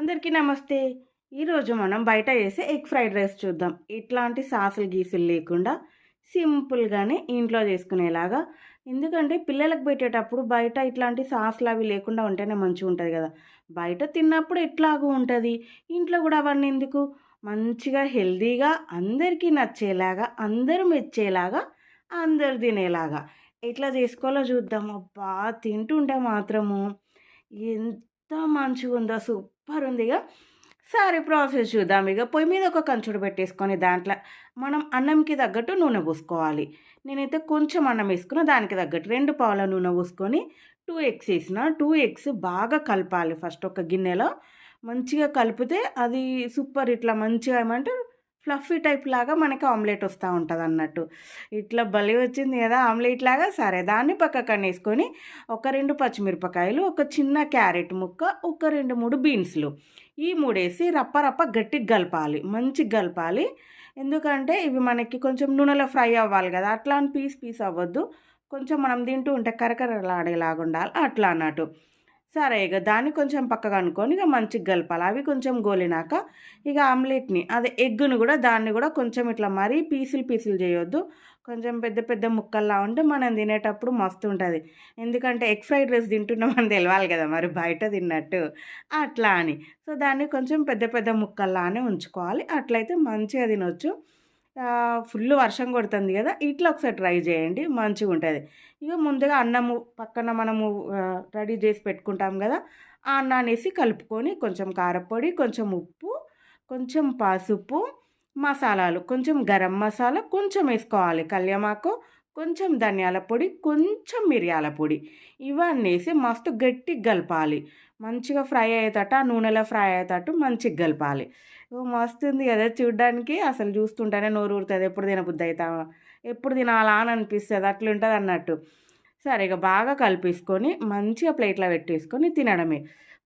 అందరికీ నమస్తే. ఈరోజు మనం బయట చేసే ఎగ్ ఫ్రైడ్ రైస్ చూద్దాం. ఇట్లాంటి సాసులు గీసులు లేకుండా సింపుల్‌గానే ఇంట్లో చేసుకునేలాగా. ఎందుకంటే పిల్లలకు పెట్టేటప్పుడు బయట ఇట్లాంటి సాసులు అవి లేకుండా ఉంటేనే మంచిగుంటది గదా! బయట తిన్నప్పుడు ఎట్లాగో ఉంటది. ఇంట్లో గూడా అవన్నీ ఎందుకు? మంచిగా హెల్తీగా అందరికీ నచ్చేలాగా, అందరూ మెచ్చేలాగా, అందరూ తినేలాగా ఎట్లా చేసుకోవాలో చూద్దాం. అబ్బా! తింటుంటే మాత్రము ఎంత మంచిగుందో సూపరుందిగ. సరే ప్రాసెస్ చూద్దాం ఇగ. పొయ్యి మీద ఒక కంచుడు పెట్టేసుకొని దాంట్లో మనం అన్నంకి తగ్గట్టు నూనె పోసుకోవాలి. నేనైతే కొంచెం అన్నం ఏసుకున్న దానికి తగ్గట్టు 2 పావుల నూనె పోసుకొని 2 ఎగ్స్ ఏసిన. 2 ఎగ్స్ బాగా కలపాలి ఫస్ట్ ఒక గిన్నెలో. మంచిగా కలిపితే అది సూపర్ ఇట్లా మంచిగా ఏమంటారు ఫ్లఫీ టైప్ లాగా మనకి ఆమ్లెట్ వస్తా ఉంటదన్నట్టు. ఇట్లా భలే వచ్చింది కదా ఆమ్లెట్ లాగా. సరే దాన్ని పక్కకనేసుకొని ఒక 2 పచ్చిమిరపకాయలు, ఒక చిన్న క్యారెట్ ముక్క, ఒక 2, 3 బీన్స్‌లు. ఈ 3 ఏసి రప్ప రప్ప గట్టిగా గలపాలి. మంచిగా గలపాలి. ఎందుకంటే ఇవి మనకి కొంచెం నూనెలో ఫ్రై అవ్వాలి కదా! అట్లా అని పీస్ పీస్ అవ్వద్దు. కొంచెం మనం తింటూ ఉంటే కరకరలాడేలాగా ఉండాలి అట్లా అన్నట్టు. సరే ఇగ దాన్ని కొంచెం పక్కకనుకొని ఇగ మంచిగా గలపాలి. అవి కొంచెం గోలినాక ఇగ ఆమ్లెట్‌ని అదే ఎగ్గుని గూడా దాన్ని గూడా కొంచెం ఇట్లా మరీ పీసులు పీసులు చేయొద్దు. కొంచెం పెద్ద పెద్ద ముక్కల్లా ఉంటే మనం తినేటప్పుడు మస్తుంటది. ఎందుకంటే ఎగ్ ఫ్రైడ్ రైస్ తింటున్నామని తెలవాలి గదా! మరి బయట తిన్నట్టు అట్లా అని. సో, దాన్ని కొంచెం పెద్ద పెద్ద ముక్కల్లానే ఉంచుకోవాలి. అట్లయితే మంచిగా తినొచ్చు. ఫుల్లు వర్షం కొడుతుంది గదా! ఇట్లా ఒకసారి ట్రై చేయండి మంచిగుంటది. ఇగ ముందుగా అన్నము పక్కన మనము రెడీ చేసి పెట్టుకుంటాం గదా! ఆ అన్నాన్నేసి కలుపుకొని కొంచెం కారప్పొడి, కొంచెం ఉప్పు, కొంచెం పసుపు, మసాలాలు కొంచెం గరం మసాలా కొంచెం ఏసుకోవాలి. కల్యమాకు, కొంచెం ధనియాల పొడి, కొంచెం మిరియాల పొడి. ఇవన్నేసి మస్తు గట్టిగా గలపాలి. మంచిగా ఫ్రై అయ్యేటట్టు ఆ నూనెలో ఫ్రై అయ్యేటట్టు మంచిగా గలపాలి. ఓహ్! మస్తుంది గదా! చూడ్డానికి అసలు చూస్తుంటేనే నోరూరుతది. ఎప్పుడు తినబుద్దయితావా? ఎప్పుడు తినాలా అని అనిపిస్తది. అట్లుంటదన్నట్టు. సరే ఇగ బాగా కలిపేసుకొని మంచిగా ప్లేట్‌లో పెట్టేసుకొని తినడమే.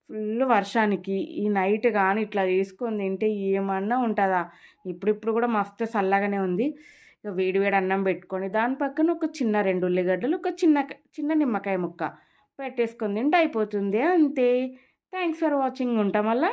ఫుల్లు వర్షానికి ఈ నైట్ గాని ఇట్లా చేసుకొని తింటే ఏమన్నా ఉంటదా? ఇప్పుడిప్పుడు గూడా మస్తు సల్లగానే ఉంది. ఇగ వేడి వేడి అన్నం పెట్టుకొని దాని పక్కన ఒక చిన్న 2 ఉల్లిగడ్డలు, ఒక చిన్న నిమ్మకాయ ముక్క పెట్టేసుకొని తింటే అయిపోతుంది. అంతే. Thanks for watching. ఉంటా మళ్ళా.